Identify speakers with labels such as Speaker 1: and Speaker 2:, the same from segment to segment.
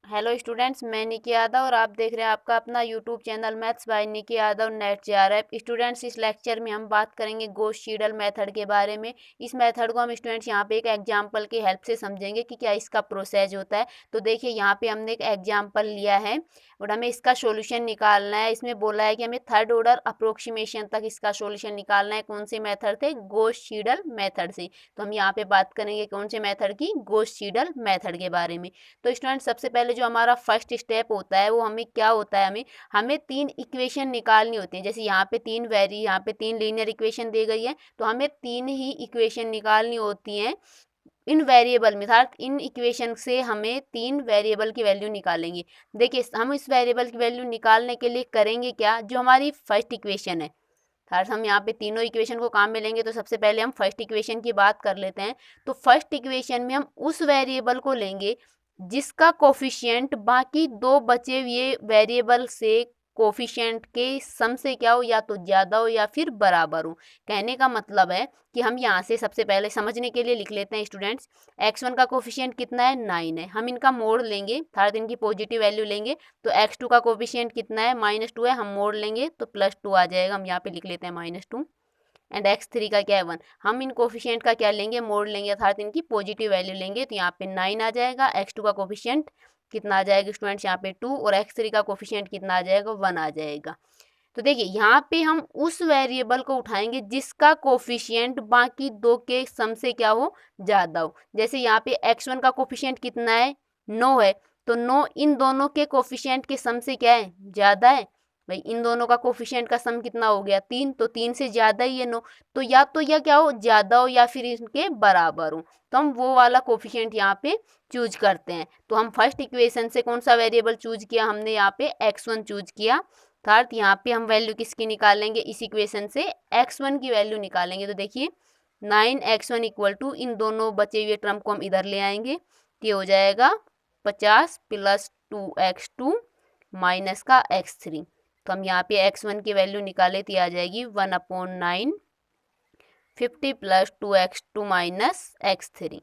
Speaker 1: Hello students, मैं निकी यादव और आप देख रहे हैं आपका अपना YouTube channel maths by Nikki Yadav NET JRF. Students, इस लेक्चर में हम बात करेंगे गॉस सीडल मेथड के बारे में। इस मेथड को हम स्टूडेंट्स यहाँ पे एक एग्जांपल की हेल्प से समझेंगे कि क्या इसका प्रोसेस होता है। तो देखिए, यहाँ पे हमने एक एग्जाम्पल लिया है और हमें इसका सोल्यूशन निकालना है। इसमें बोला है कि हमें थर्ड ऑर्डर अप्रोक्सीमेशन तक इसका सोल्यूशन निकालना है। कौन से मेथड से? गॉस सीडल मेथड से। तो हम यहाँ पे बात करेंगे कौन से मेथड की? गॉस सीडल मेथड के बारे में। तो स्टूडेंट, सबसे पहले जो हमारा फर्स्ट स्टेप होता है वो हमें क्या होता है, हमें तीन इक्वेशन निकालनी होती है। जैसे यहाँ पे तीन लीनियर इक्वेशन दी गई है, तो हमें तीन ही इक्वेशन निकालनी होती हैं इन वेरिएबल में। अर्थात इन इक्वेशन से हमें तीन वेरिएबल की वैल्यू निकालेंगे। देखिए, हम इस वेरिएबल की वैल्यू निकालने के लिए करेंगे क्या? जो हमारी फर्स्ट इक्वेशन है, अर्थात हम यहाँ पे तीनों इक्वेशन को काम में लेंगे। तो सबसे पहले हम फर्स्ट इक्वेशन की बात कर लेते हैं। तो फर्स्ट इक्वेशन में हम उस वेरिएबल को लेंगे जिसका कोफिशिएंट बाकी दो बचे हुए वेरिएबल से कोफिशिएंट के सम से क्या हो, या तो ज़्यादा हो या फिर बराबर हो। कहने का मतलब है कि हम यहाँ से सबसे पहले समझने के लिए लिख लेते हैं स्टूडेंट्स, x1 का कोफिशिएंट कितना है? 9 है। हम इनका मोड लेंगे, अर्थात इनकी पॉजिटिव वैल्यू लेंगे। तो x2 का कोफिशिएंट कितना है? -2 है। हम मोड लेंगे तो +2 आ जाएगा। हम यहाँ पे लिख लेते हैं -2। एंड x3 का क्या है? 1। हम इन कोफिशिएंट का क्या लेंगे? मोड लेंगे, अर्थात इनकी पॉजिटिव वैल्यू लेंगे। तो यहाँ पे 9 आ जाएगा। x2 का कोफिशिएंट कितना आ जाएगा स्टूडेंट्स? यहाँ पे 2। और x3 का कोफिशिएंट कितना आ जाएगा? 1 आ जाएगा। तो देखिए, यहाँ पे हम उस वेरिएबल को उठाएंगे जिसका कोफिशिएंट बाकी दो के सम से क्या हो? ज़्यादा हो। जैसे यहाँ पे x1 का कोफिशिएंट कितना है? 9 है। तो 9 इन दोनों के कोफिशिएंट के सम से क्या है? ज़्यादा है। भाई, इन दोनों का कोफिशिएंट का सम कितना हो गया? 3। तो 3 से ज़्यादा ही है 9। तो या तो यह क्या हो? ज़्यादा हो या फिर इनके बराबर हो। तो हम वो वाला कोफिशिएंट यहाँ पे चूज करते हैं। तो हम फर्स्ट इक्वेशन से कौन सा वेरिएबल चूज किया? हमने यहाँ पे x1 चूज किया। अर्थात यहाँ पे हम वैल्यू किसकी निकालेंगे? इस इक्वेशन से x1 की वैल्यू निकालेंगे। तो देखिए, 9x1 इक्वल टू, इन दोनों बचे हुए टर्म को हम इधर ले आएंगे। ये हो जाएगा 50 + 2x2 माइनस का x3। तो हम यहाँ पे x1 की वैल्यू निकाले तो आ जाएगी 1/9 50 + 2x2 माइनस x3।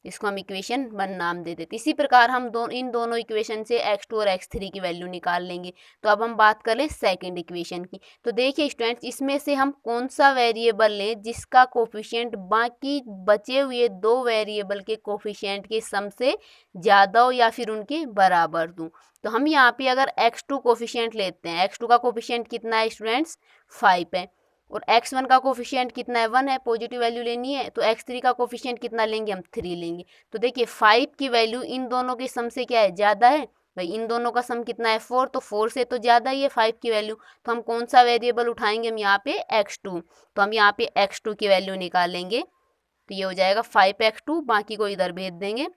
Speaker 1: इसको हम इक्वेशन 1 नाम दे देते। इसी प्रकार हम इन दोनों इक्वेशन से x2 और x3 की वैल्यू निकाल लेंगे। तो अब हम बात करें सेकंड इक्वेशन की। तो देखिए स्टूडेंट्स, इसमें से हम कौन सा वेरिएबल लें जिसका कोफिशिएंट बाकी बचे हुए दो वेरिएबल के कोफिशिएंट के सम से ज़्यादा हो या फिर उनके बराबर दूँ। तो हम यहाँ पे अगर x2 कोफिशिएंट लेते हैं, x2 का कोफिशिएंट कितना है स्टूडेंट्स? 5 है। और x1 का कोफिशिएंट कितना है? 1 है। पॉजिटिव वैल्यू लेनी है। तो x3 का कोफिशिएंट कितना लेंगे? हम 3 लेंगे। तो देखिए, 5 की वैल्यू इन दोनों के सम से क्या है? ज़्यादा है। भाई, इन दोनों का सम कितना है? 4। तो 4 से तो ज़्यादा ही है 5 की वैल्यू। तो हम कौन सा वेरिएबल उठाएंगे? हम यहाँ पे x2। तो हम यहाँ पे x2 की वैल्यू निकालेंगे। तो ये हो जाएगा 5x2, बाकी को इधर भेज देंगे।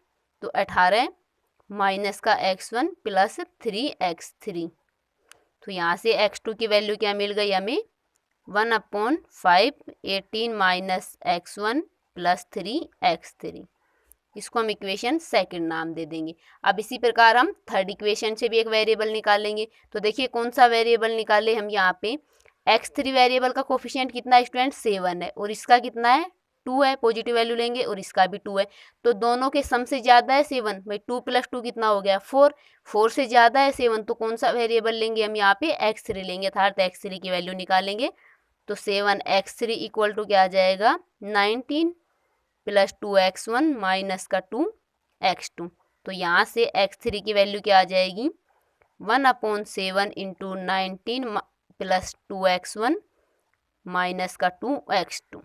Speaker 1: तो 18 माइनस का x1 + 3x3। तो यहाँ से x2 की वैल्यू क्या मिल गई हमें? 1/5 18 माइनस x1 + 3x3। इसको हम इक्वेशन सेकंड नाम दे देंगे। अब इसी प्रकार हम थर्ड इक्वेशन से भी एक वेरिएबल निकालेंगे। तो देखिए, कौन सा वेरिएबल निकाले हम यहाँ पे? x3 वेरिएबल का कोफिशिएंट कितना है स्टूडेंट? 7 है। और इसका कितना है? 2 है। पॉजिटिव वैल्यू लेंगे और इसका भी 2 है। तो दोनों के सम से ज़्यादा है 7। भाई, 2 + 2 कितना हो गया? 4। 4 से ज़्यादा है 7। तो कौन सा वेरिएबल लेंगे? हम यहाँ पे x3 लेंगे, अर्थात x3 की वैल्यू निकालेंगे। तो 7x3 इक्वल टू क्या आ जाएगा? 19 + 2x1 माइनस का 2x2। तो यहाँ से x3 की वैल्यू क्या आ जाएगी? 1/7 × 19 + 2x1 माइनस का 2x2।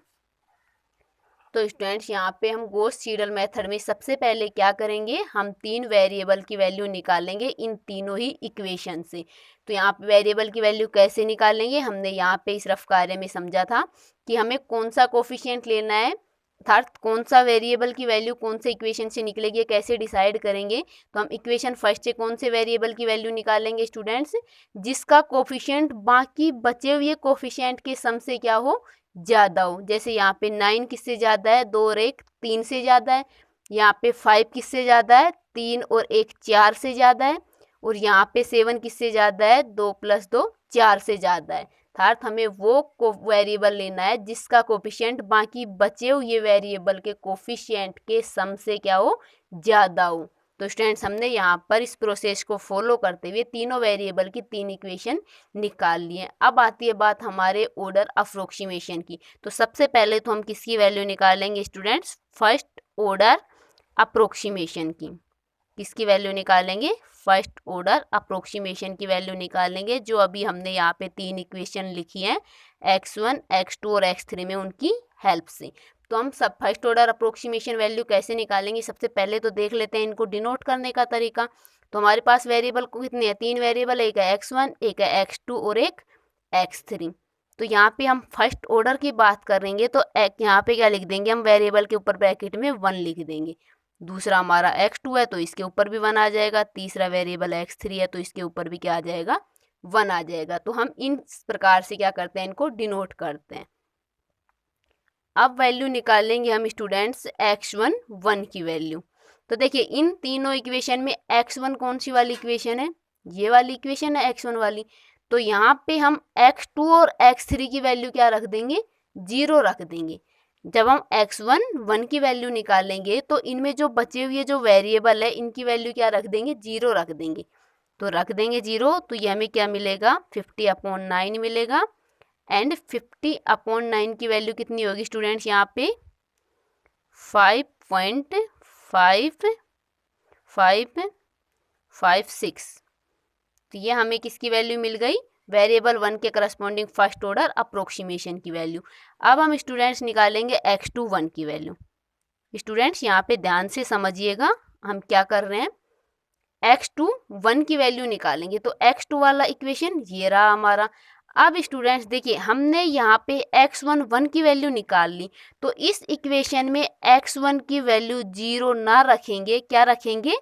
Speaker 1: तो स्टूडेंट्स, यहाँ पे हम गॉस सीडल मेथड में सबसे पहले क्या करेंगे? हम तीन वेरिएबल की वैल्यू निकालेंगे इन तीनों ही इक्वेशन से। तो यहाँ पे वेरिएबल की वैल्यू कैसे निकालेंगे? हमने यहाँ पे इस रफ कार्य में समझा था कि हमें कौन सा कोफिशिएंट लेना है, अर्थात कौन सा वेरिएबल की वैल्यू कौन से इक्वेशन से निकलेगी, कैसे डिसाइड करेंगे। तो हम इक्वेशन फर्स्ट से कौन से वेरिएबल की वैल्यू निकालेंगे स्टूडेंट्स? जिसका कोफिशिएंट बाकी बचे हुए कोफिशिएंट के सम से क्या हो? ज़्यादा हो। जैसे यहाँ पे 9 किससे ज़्यादा है? 2 और 1 3 से ज़्यादा है। यहाँ पे 5 किससे ज़्यादा है? 3 और 1 4 से ज़्यादा है। और यहाँ पे 7 किससे ज़्यादा है? 2 + 2 4 से ज़्यादा है। अर्थात हमें वो वेरिएबल लेना है जिसका कोफिशिएंट बाकी बचे हुए वेरिएबल के कोफिशिएंट के सम से क्या हो? ज़्यादा हो। तो स्टूडेंट्स हमने यहाँ पर इस प्रोसेस को फॉलो करते हुए तीनों वेरिएबल की 3 इक्वेशन निकाल लिए। अब आती है बात हमारे ऑर्डर अप्रोक्सीमेशन की। तो सबसे पहले तो हम किसकी वैल्यू निकालेंगे स्टूडेंट्स, फर्स्ट ऑर्डर अप्रोक्सीमेशन की। किसकी वैल्यू निकालेंगे, फर्स्ट ऑर्डर अप्रोक्सीमेशन की वैल्यू निकालेंगे, जो अभी हमने यहाँ पे 3 इक्वेशन लिखी हैं x1, x2 और x3 में, उनकी हेल्प से। तो हम सब फर्स्ट ऑर्डर अप्रोक्सीमेशन वैल्यू कैसे निकालेंगे, सबसे पहले तो देख लेते हैं इनको डिनोट करने का तरीका। तो हमारे पास वेरिएबल को कितने हैं, 3 वेरिएबल, एक है x1, एक है x2 और एक x3। तो यहाँ पे हम फर्स्ट ऑर्डर की बात करेंगे तो यहाँ पे क्या लिख देंगे हम, वेरिएबल के ऊपर ब्रैकेट में 1 लिख देंगे। दूसरा हमारा x2 है तो इसके ऊपर भी 1 आ जाएगा। तीसरा वेरिएबल x3 है तो इसके ऊपर भी क्या आ जाएगा, 1 आ जाएगा। तो हम इन प्रकार से क्या करते हैं, इनको डिनोट करते हैं। अब वैल्यू निकालेंगे हम स्टूडेंट्स x1 1 की वैल्यू। तो देखिए इन तीनों इक्वेशन में x1 कौन सी वाली इक्वेशन है, ये वाली इक्वेशन है x1 वाली। तो यहाँ पे हम x2 और x3 की वैल्यू क्या रख देंगे, 0 रख देंगे। जब हम x1 1 की वैल्यू निकालेंगे तो इनमें जो बचे हुए जो वेरिएबल है इनकी वैल्यू क्या रख देंगे, 0 रख देंगे। तो रख देंगे 0, तो ये हमें क्या मिलेगा, 50/9 मिलेगा। एंड 50/9 की वैल्यू कितनी होगी स्टूडेंट्स, यहाँ पे 5.5556। तो ये हमें किसकी वैल्यू मिल गई, वेरिएबल 1 के करस्पॉन्डिंग फर्स्ट ऑर्डर अप्रोक्सीमेशन की वैल्यू। अब हम स्टूडेंट्स निकालेंगे x2 1 की वैल्यू। स्टूडेंट्स यहाँ पे ध्यान से समझिएगा, हम क्या कर रहे हैं, x2 1 की वैल्यू निकालेंगे। तो x2 वाला इक्वेशन ये रहा हमारा। अब स्टूडेंट्स देखिए हमने यहाँ पे x1 1 की वैल्यू निकाल ली, तो इस इक्वेशन में x1 की वैल्यू 0 ना रखेंगे, क्या रखेंगे,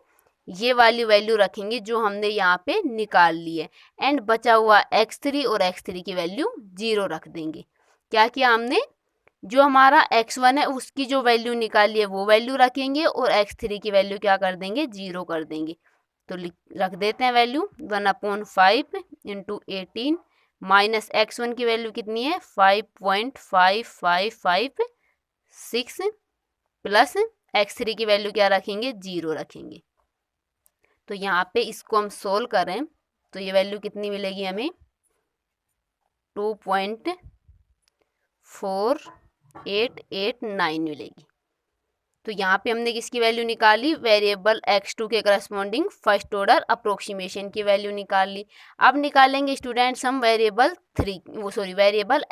Speaker 1: ये वाली वैल्यू रखेंगे जो हमने यहाँ पे निकाल ली है। एंड बचा हुआ x3 और x3 की वैल्यू 0 रख देंगे। क्या किया हमने, जो हमारा x1 है उसकी जो वैल्यू निकाली है वो वैल्यू रखेंगे और x3 की वैल्यू क्या कर देंगे, 0 कर देंगे। तो रख देते हैं वैल्यू 1/5 × 18 माइनस x1 की वैल्यू कितनी है, 5.5556 प्लस x3 की वैल्यू क्या रखेंगे, 0 रखेंगे। तो यहाँ पे इसको हम सोल्व करें तो ये वैल्यू कितनी मिलेगी हमें, 2.4889 मिलेगी। तो यहाँ पे हमने किसकी वैल्यू निकाली, वेरिएबल x2 के करस्पॉन्डिंग फर्स्ट ऑर्डर अप्रोक्सीमेशन की वैल्यू निकाल ली। अब निकालेंगे स्टूडेंट्स हम वेरिएबल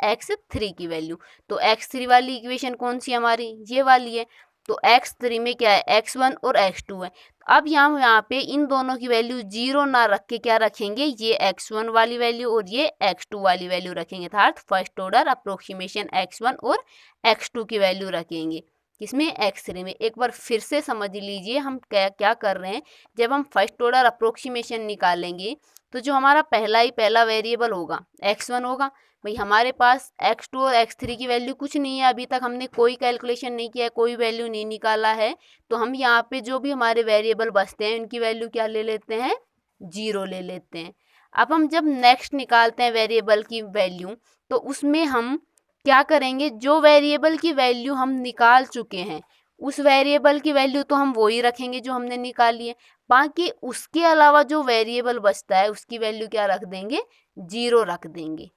Speaker 1: x3 की वैल्यू। तो x3 वाली इक्वेशन कौन सी हमारी, ये वाली है। तो x3 में क्या है, x1 और x2 है। अब यहाँ पे इन दोनों की वैल्यू 0 ना रख के क्या रखेंगे, ये x1 वाली वैल्यू और ये x2 वाली वैल्यू रखेंगे, अर्थात फर्स्ट ऑर्डर अप्रोक्सीमेशन x1 और x2 की वैल्यू रखेंगे। किसमें, x3 में। एक बार फिर से समझ लीजिए हम क्या क्या कर रहे हैं। जब हम फर्स्ट ऑर्डर अप्रोक्सीमेशन निकालेंगे तो जो हमारा पहला वेरिएबल होगा x1 होगा। भाई हमारे पास x2 और x3 की वैल्यू कुछ नहीं है, अभी तक हमने कोई कैलकुलेशन नहीं किया है, कोई वैल्यू नहीं निकाला है। तो हम यहाँ पे जो भी हमारे वेरिएबल बचते हैं उनकी वैल्यू क्या ले लेते हैं, 0 ले लेते हैं। अब हम जब नेक्स्ट निकालते हैं वेरिएबल की वैल्यू तो उसमें हम क्या करेंगे, जो वेरिएबल की वैल्यू हम निकाल चुके हैं उस वेरिएबल की वैल्यू तो हम वही रखेंगे जो हमने निकाली है। बाकी उसके अलावा जो वेरिएबल बचता है उसकी वैल्यू क्या रख देंगे, 0 रख देंगे।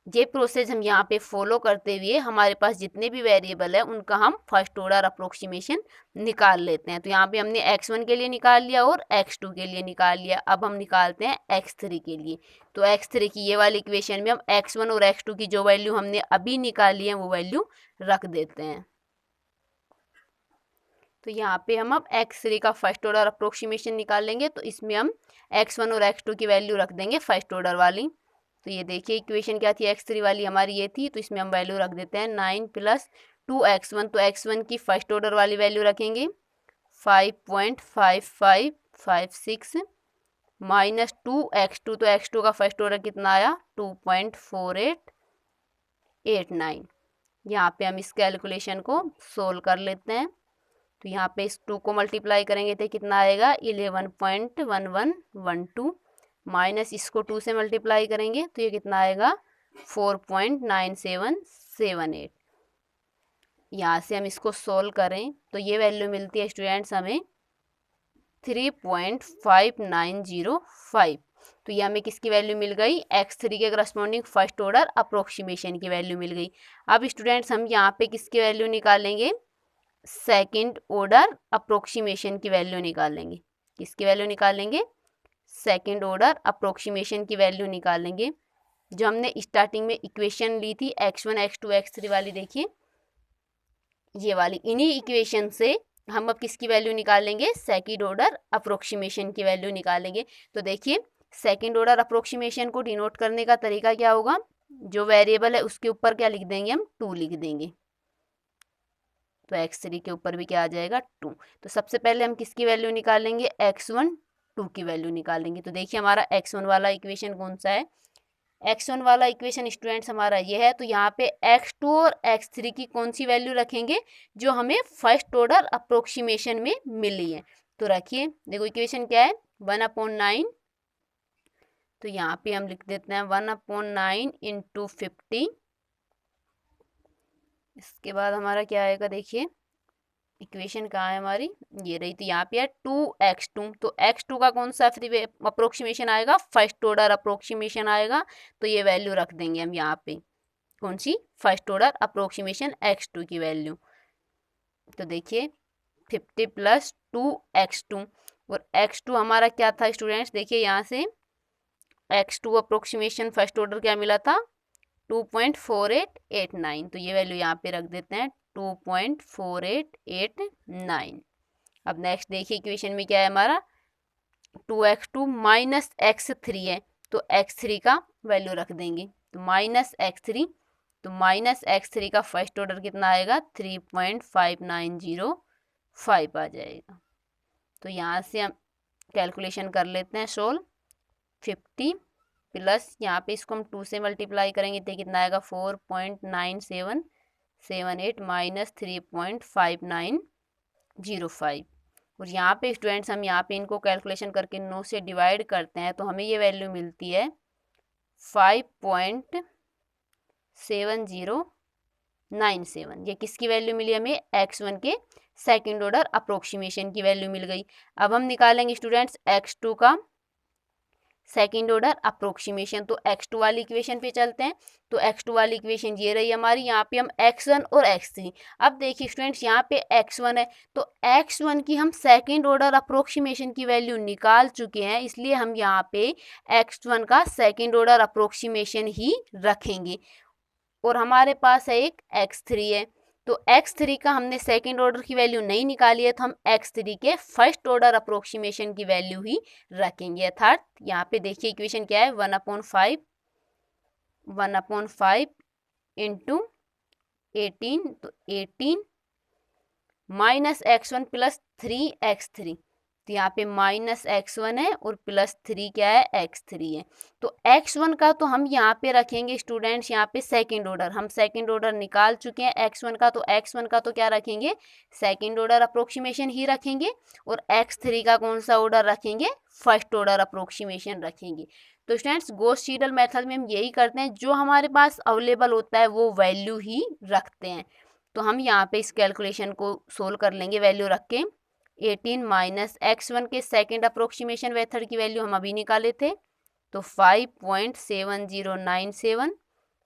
Speaker 1: ये प्रोसेस हम यहाँ पे फॉलो करते हुए हमारे पास जितने भी वेरिएबल है उनका हम फर्स्ट ऑर्डर अप्रोक्सीमेशन निकाल लेते हैं। तो यहाँ पे हमने x1 के लिए निकाल लिया और x2 के लिए निकाल लिया। अब हम निकालते हैं x3 के लिए। तो x3 की ये वाली इक्वेशन में हम x1 और x2 की जो वैल्यू हमने अभी निकाली है वो वैल्यू रख देते हैं। तो यहाँ पे हम अब x3 का फर्स्ट ऑर्डर अप्रोक्सीमेशन निकाल लेंगे। तो इसमें हम x1 और x2 की वैल्यू रख देंगे फर्स्ट ऑर्डर वाली। तो ये देखिए इक्वेशन क्या थी, x3 वाली हमारी ये थी, तो इसमें हम वैल्यू रख देते हैं 9 + 2x1। तो x1 की फर्स्ट ऑर्डर वाली वैल्यू रखेंगे 5.5556 माइनस 2x2। तो x2 का फर्स्ट ऑर्डर कितना आया, 2.4889। यहाँ पे हम इस कैलकुलेशन को सोल्व कर लेते हैं। तो यहाँ पे इस 2 को मल्टीप्लाई करेंगे तो कितना आएगा, 11.1112 माइनस इसको 2 से मल्टीप्लाई करेंगे तो ये कितना आएगा, 4.9778। यहाँ से हम इसको सोल्व करें तो ये वैल्यू मिलती है स्टूडेंट्स हमें 3.5905। तो ये हमें किसकी वैल्यू मिल गई, x3 के करस्पॉन्डिंग फर्स्ट ऑर्डर अप्रोक्सीमेशन की वैल्यू मिल गई। अब स्टूडेंट्स हम यहाँ पे किसकी वैल्यू निकालेंगे, सेकंड ऑर्डर अप्रोक्सीमेशन की वैल्यू निकालेंगे। किसकी वैल्यू निकालेंगे, सेकंड ऑर्डर अप्रोक्सीमेशन की वैल्यू निकालेंगे। जो हमने स्टार्टिंग में इक्वेशन ली थी x1 x2 x3 वाली, देखिए ये वाली, इन्हीं इक्वेशन से हम अब किसकी वैल्यू निकालेंगे, सेकंड ऑर्डर अप्रोक्सीमेशन की वैल्यू निकालेंगे। तो देखिए सेकंड ऑर्डर अप्रोक्सीमेशन को डिनोट करने का तरीका क्या होगा, जो वेरिएबल है उसके ऊपर क्या लिख देंगे, हम 2 लिख देंगे। तो x3 के ऊपर भी क्या आ जाएगा, 2। तो सबसे पहले हम किसकी वैल्यू निकालेंगे, x1 2 की वैल्यू निकालेंगे। तो देखिए हमारा x1 वाला इक्वेशन कौन सा है, x1 वाला इक्वेशन स्टूडेंट्स हमारा ये है। तो यहाँ पे x2 और x3 की कौन सी वैल्यू रखेंगे, जो हमें फर्स्ट ऑर्डर अप्रोक्सीमेशन में मिली है। तो रखिए, देखो इक्वेशन क्या है, 1/9। तो यहाँ पे हम लिख देते हैं 1/9 इंटू 50। इसके बाद हमारा क्या आएगा, देखिए इक्वेशन कहाँ है हमारी, ये रही। तो यहाँ पे है 2x2। तो x2 का कौन सा फ्री अप्रोक्सीमेशन आएगा, फर्स्ट ऑर्डर अप्रोक्सीमेशन आएगा। तो ये वैल्यू रख देंगे हम यहाँ पे, कौन सी, फर्स्ट ऑर्डर अप्रोक्सीमेशन x2 की वैल्यू। तो देखिए 50 + 2x2, और x2 हमारा क्या था स्टूडेंट्स, देखिए यहाँ से x2 अप्रोक्सीमेशन फर्स्ट ऑर्डर क्या मिला था, 2.4889। तो ये वैल्यू यहाँ पे रख देते हैं 2.4889। अब नेक्स्ट देखिए इक्वेशन में क्या है हमारा, 2x2 माइनस x3 है। तो x3 का वैल्यू रख देंगे, तो -x3। तो -x3 का फर्स्ट ऑर्डर कितना आएगा, 3.5905 आ जाएगा। तो यहाँ से हम कैलकुलेशन कर लेते हैं सोल्व। 50 प्लस यहाँ पे इसको हम 2 से मल्टीप्लाई करेंगे तो कितना आएगा, 4.9778 माइनस 3.5905। और यहाँ पे स्टूडेंट्स हम यहाँ पे इनको कैलकुलेशन करके 9 से डिवाइड करते हैं तो हमें ये वैल्यू मिलती है 5.7097। ये किसकी वैल्यू मिली हमें, x1 के सेकंड ऑर्डर अप्रोक्सीमेशन की वैल्यू मिल गई। अब हम निकालेंगे स्टूडेंट्स x2 का सेकंड ऑर्डर अप्रोक्सीमेशन। तो x2 वाली इक्वेशन पे चलते हैं। तो x2 वाली इक्वेशन ये रही हमारी, यहाँ पे हम x1 और x3। अब देखिए स्टूडेंट्स यहाँ पे x1 है, तो x1 की हम सेकंड ऑर्डर अप्रोक्सीमेशन की वैल्यू निकाल चुके हैं, इसलिए हम यहाँ पे x1 का सेकंड ऑर्डर अप्रोक्सीमेशन ही रखेंगे। और हमारे पास है एक x3 है, तो x3 का हमने सेकंड ऑर्डर की वैल्यू नहीं निकाली है, तो हम x3 के फर्स्ट ऑर्डर अप्रोक्सीमेशन की वैल्यू ही रखेंगे। अर्थात यहाँ पे देखिए इक्वेशन क्या है, 1/5 इंटू 18। तो 18 माइनस x1 प्लस 3x3। तो यहाँ पे -x1 है और +3 क्या है, x3 है। तो x1 का तो हम यहाँ पे रखेंगे स्टूडेंट्स, यहाँ पे सेकंड ऑर्डर, हम सेकंड ऑर्डर निकाल चुके हैं x1 का। तो x1 का तो क्या रखेंगे, सेकंड ऑर्डर अप्रोक्सीमेशन ही रखेंगे। और x3 का कौन सा ऑर्डर रखेंगे, फर्स्ट ऑर्डर अप्रोक्सीमेशन रखेंगे। तो स्टूडेंट्स गॉस सीडल मेथड में हम यही करते हैं, जो हमारे पास अवेलेबल होता है वो वैल्यू ही रखते हैं। तो हम यहाँ पे इस कैलकुलेशन को सोल्व कर लेंगे वैल्यू रख के। 18 माइनस x1 के सेकंड अप्रोक्सीमेशन मेथड की वैल्यू हम अभी निकाले थे, तो 5.7097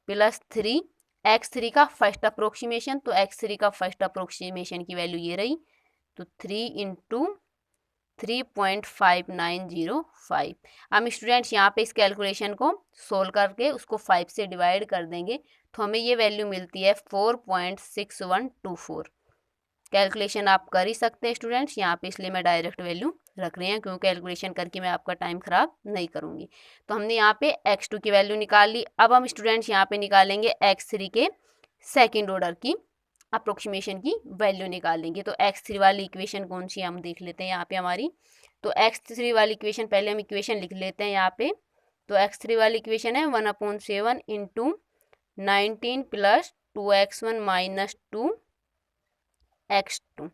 Speaker 1: प्लस 3 x3 का फर्स्ट अप्रोक्सीमेशन। तो x3 का फर्स्ट अप्रोक्सीमेशन की वैल्यू ये रही, तो 3 इंटू 3.5905। हम स्टूडेंट्स यहाँ पे इस कैलकुलेशन को सोल्व करके उसको 5 से डिवाइड कर देंगे, तो हमें ये वैल्यू मिलती है 4.6124। कैलकुलेशन आप कर ही सकते हैं स्टूडेंट्स यहाँ पे, इसलिए मैं डायरेक्ट वैल्यू रख रही हूँ, क्योंकि कैलकुलेशन करके मैं आपका टाइम ख़राब नहीं करूँगी। तो हमने यहाँ पे x2 की वैल्यू निकाल ली। अब हम स्टूडेंट्स यहाँ पे निकालेंगे x3 के सेकेंड ऑर्डर की अप्रोक्सीमेशन की वैल्यू निकालेंगे। तो x3 वाली इक्वेशन कौन सी हम देख लेते हैं यहाँ पे हमारी। तो x3 वाली इक्वेशन पहले हम इक्वेशन लिख लेते हैं यहाँ पे। तो x3 वाली इक्वेशन है 1/7 into 19 plus 2x1 minus 2x2।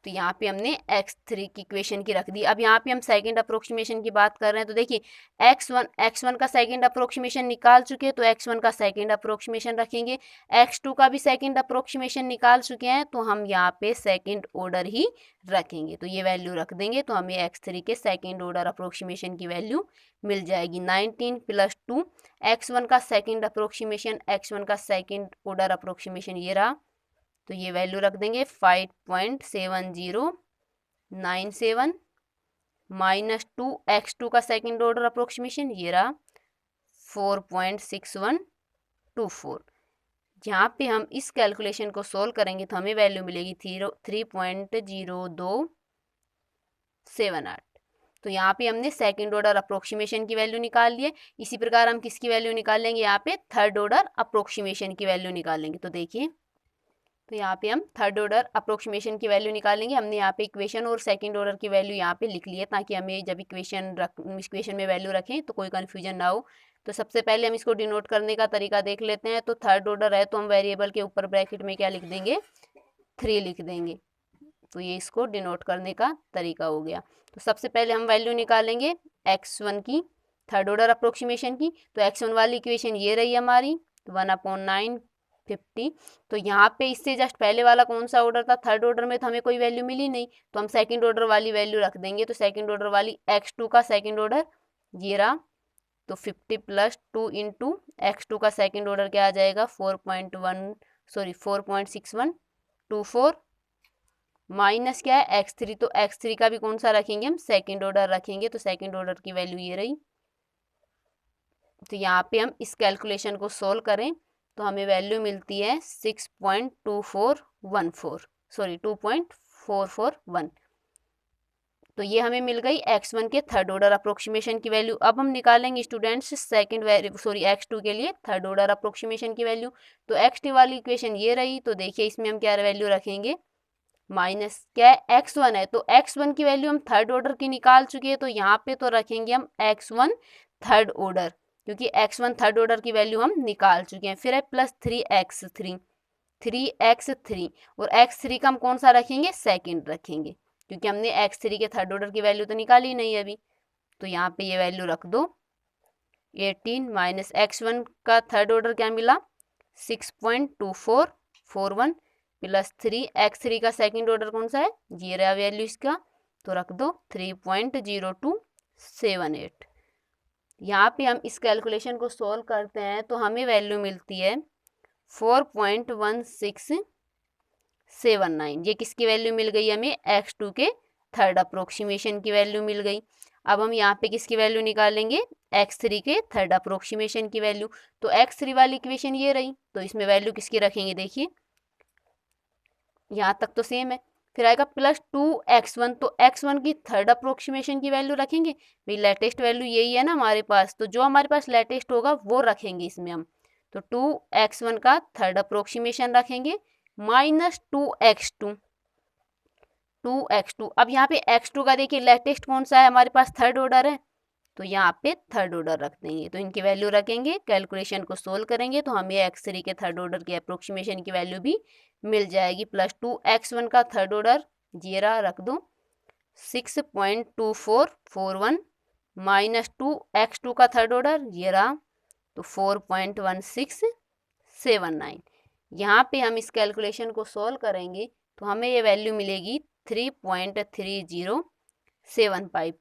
Speaker 1: तो यहाँ पे हमने x3 की इक्वेशन की रख दी। अब यहाँ पे हम सेकंड अप्रोक्सीमेशन की बात कर रहे हैं, तो देखिए x1 का सेकंड अप्रोक्सीमेशन निकाल चुके हैं, तो x1 का सेकंड अप्रोक्सीमेशन रखेंगे। x2 का भी सेकंड अप्रोक्सीमेशन निकाल चुके हैं, तो हम यहाँ पे सेकंड ऑर्डर ही रखेंगे, तो ये वैल्यू रख देंगे, तो हमें x3 के सेकंड ऑर्डर अप्रोक्सीमेशन की वैल्यू मिल जाएगी 19 + 2। x1 का सेकंड अप्रोक्सीमेशन, x1 का सेकंड ऑर्डर अप्रोक्सीमेशन ये रहा, तो ये वैल्यू रख देंगे 5.7097 -2 x2 का सेकंड ऑर्डर अप्रोक्सीमेशन ये रहा 4.6124। यहाँ पे हम इस कैलकुलेशन को सोल्व करेंगे तो हमें वैल्यू मिलेगी 3.0278। तो यहाँ पे हमने सेकंड ऑर्डर अप्रोक्सीमेशन की वैल्यू निकाल ली है। इसी प्रकार हम किसकी वैल्यू निकाल लेंगे, यहाँ पे थर्ड ऑर्डर अप्रोक्सीमेशन की वैल्यू निकालेंगे। तो देखिए, तो यहाँ पे हम थर्ड ऑर्डर अप्रोक्सीमेशन की वैल्यू निकालेंगे। हमने यहाँ पे इक्वेशन और सेकंड ऑर्डर की वैल्यू यहाँ पे लिख ली है, ताकि हमें जब इक्वेशन में वैल्यू रखें तो कोई कन्फ्यूजन ना हो। तो सबसे पहले हम इसको डिनोट करने का तरीका देख लेते हैं। तो थर्ड ऑर्डर है तो हम वेरिएबल के ऊपर ब्रैकेट में क्या लिख देंगे, 3 लिख देंगे। तो ये इसको डिनोट करने का तरीका हो गया। तो सबसे पहले हम वैल्यू निकालेंगे x1 की, थर्ड ऑर्डर अप्रोक्सीमेशन की। तो x1 वाली इक्वेशन ये रही हमारी 1/950। तो यहाँ पे इससे जस्ट पहले वाला कौन सा ऑर्डर था, थर्ड ऑर्डर में तो हमें कोई वैल्यू मिली नहीं, तो हम सेकंड ऑर्डर वाली वैल्यू रख देंगे। तो सेकंड ऑर्डर वाली x2 का सेकंड ऑर्डर ये रहा, तो 50 + 2 × x2 का सेकंड ऑर्डर क्या आ जाएगा 4.6124 माइनस क्या है x3। तो x3 का भी कौन सा रखेंगे, हम सेकंड ऑर्डर रखेंगे। तो सेकंड ऑर्डर की वैल्यू ये रही। तो यहाँ पे हम इस कैलकुलेशन को सोल्व करें तो हमें वैल्यू मिलती है 2.4441। तो ये हमें मिल गई x1 के थर्ड ऑर्डर अप्रोक्सीमेशन की वैल्यू। अब हम निकालेंगे स्टूडेंट्स x2 के लिए थर्ड ऑर्डर अप्रोक्सीमेशन की वैल्यू। तो x2 वाली इक्वेशन ये रही। तो देखिए इसमें हम क्या वैल्यू रखेंगे, माइनस क्या है x1 है, तो x1 की वैल्यू हम थर्ड ऑर्डर की निकाल चुके हैं, तो यहाँ पे तो रखेंगे हम x1 थर्ड ऑर्डर, क्योंकि x1 थर्ड ऑर्डर की वैल्यू हम निकाल चुके हैं। फिर है +3x3 और x3 का हम कौन सा रखेंगे, सेकंड रखेंगे, क्योंकि हमने x3 के थर्ड ऑर्डर की वैल्यू तो निकाली नहीं अभी। तो यहाँ पे ये वैल्यू रख दो 18 - x1 का थर्ड ऑर्डर क्या मिला 6.2441 +3 x3 का सेकंड ऑर्डर कौन सा है, ये रहा वैल्यू इसका, तो रख दो 3.0278। यहाँ पे हम इस कैलकुलेशन को सोल्व करते हैं तो हमें वैल्यू मिलती है 4.1679। ये किसकी वैल्यू मिल गई हमें, x2 के थर्ड अप्रोक्सीमेशन की वैल्यू मिल गई। अब हम यहाँ पे किसकी वैल्यू निकालेंगे, x3 के थर्ड अप्रोक्सीमेशन की वैल्यू। तो x3 वाली इक्वेशन ये रही, तो इसमें वैल्यू किसकी रखेंगे, देखिए यहाँ तक तो सेम है। फिर आएगा +2x1, तो x1 की थर्ड अप्रोक्सीमेशन की वैल्यू रखेंगे। भाई लेटेस्ट वैल्यू यही है ना हमारे पास, तो जो हमारे पास लेटेस्ट होगा वो रखेंगे इसमें हम। तो 2x1 का थर्ड अप्रोक्सीमेशन रखेंगे -2x2। अब यहाँ पे x2 का देखिए लेटेस्ट कौन सा है हमारे पास, थर्ड ऑर्डर है, तो यहाँ पे थर्ड ऑर्डर रख देंगे। तो इनकी वैल्यू रखेंगे, कैलकुलेशन को सोल्व करेंगे तो हमें x3 के थर्ड ऑर्डर के अप्रोक्सीमेशन की वैल्यू भी मिल जाएगी। +2x1 का थर्ड ऑर्डर जीरा रख दो 6.2441 -2x2 का थर्ड ऑर्डर ये रहा, तो 4.1679। यहाँ पे हम इस कैलकुलेशन को सोल्व करेंगे तो हमें ये वैल्यू मिलेगी 3.3075।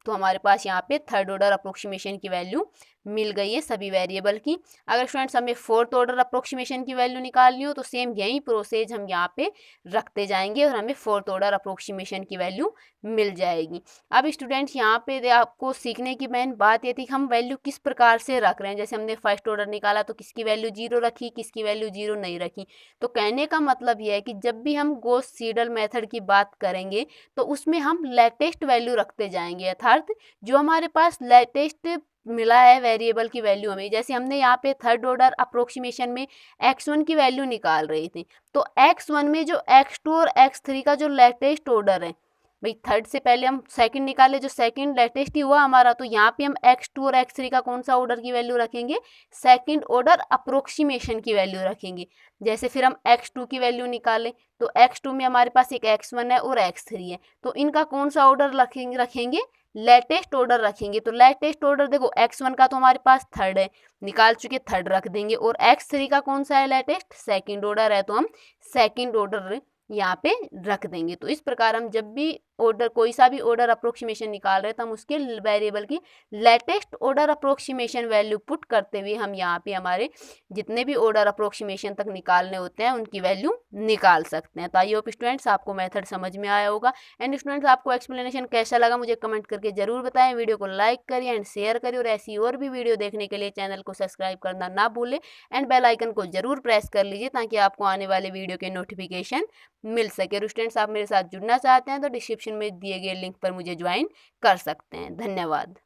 Speaker 1: तो हमारे पास यहाँ पे थर्ड ऑर्डर अप्रोक्सीमेशन की वैल्यू मिल गई है सभी वेरिएबल की। अगर स्टूडेंट्स हमें फोर्थ ऑर्डर अप्रोक्सीमेशन की वैल्यू निकालनी हो तो सेम यही प्रोसेस हम यहाँ पे रखते जाएंगे और हमें फोर्थ ऑर्डर अप्रोक्सीमेशन की वैल्यू मिल जाएगी। अब स्टूडेंट्स यहाँ पे आपको सीखने की मेन बात ये थी कि हम वैल्यू किस प्रकार से रख रहे हैं। जैसे हमने फर्स्ट ऑर्डर निकाला तो किसकी वैल्यू 0 रखी, किसकी वैल्यू 0 नहीं रखी। तो कहने का मतलब यह है कि जब भी हम गॉस सीडल मेथड की बात करेंगे तो उसमें हम लेटेस्ट वैल्यू रखते जाएंगे, अर्थात जो हमारे पास लेटेस्ट मिला है वेरिएबल की वैल्यू हमें। जैसे हमने यहाँ पे थर्ड ऑर्डर अप्रोक्सीमेशन में x1 की वैल्यू निकाल रही थी, तो x1 में जो x2 और x3 का जो लेटेस्ट ऑर्डर है भाई थर्ड से पहले हम सेकंड निकाले, जो सेकंड लेटेस्ट ही हुआ हमारा, तो यहाँ पे हम x2 और x3 का कौन सा ऑर्डर की वैल्यू रखेंगे, सेकंड ऑर्डर अप्रोक्सीमेशन की वैल्यू रखेंगे। जैसे फिर हम x2 की वैल्यू निकालें, तो x2 में हमारे पास एक x1 है और x3 है, तो इनका कौन सा ऑर्डर रखेंगे, लेटेस्ट ऑर्डर रखेंगे। तो लेटेस्ट ऑर्डर देखो, x1 का तो हमारे पास थर्ड है, निकाल चुके, थर्ड रख देंगे, और x3 का कौन सा है लेटेस्ट, सेकंड ऑर्डर है, तो हम सेकंड ऑर्डर यहाँ पे रख देंगे। तो इस प्रकार हम जब भी ऑर्डर, कोई सा भी ऑर्डर अप्रोक्सीमेशन निकाल रहे हैं, तो हम उसके वेरिएबल की latest order approximation value put करते हुए हम यहाँ पे हमारे जितने भी ऑर्डर अप्रोक्सीमेशन तक निकालने होते हैं उनकी वैल्यू निकाल सकते हैं। तो आई होप स्टूडेंट्स आपको मेथड समझ में आया होगा। एंड स्टूडेंट्स आपको एक्सप्लेनेशन कैसा लगा मुझे कमेंट करके जरूर बताएं। वीडियो को लाइक करिए एंड शेयर करिए, और ऐसी और भी वीडियो देखने के लिए चैनल को सब्सक्राइब करना ना भूलें एंड बेल आइकन को जरूर प्रेस कर लीजिए, ताकि आपको आने वाले वीडियो के नोटिफिकेशन मिल सके। और स्टूडेंट्स आप मेरे साथ जुड़ना चाहते हैं तो डिस्क्रिप्शन में दिए गए लिंक पर मुझे ज्वाइन कर सकते हैं। धन्यवाद।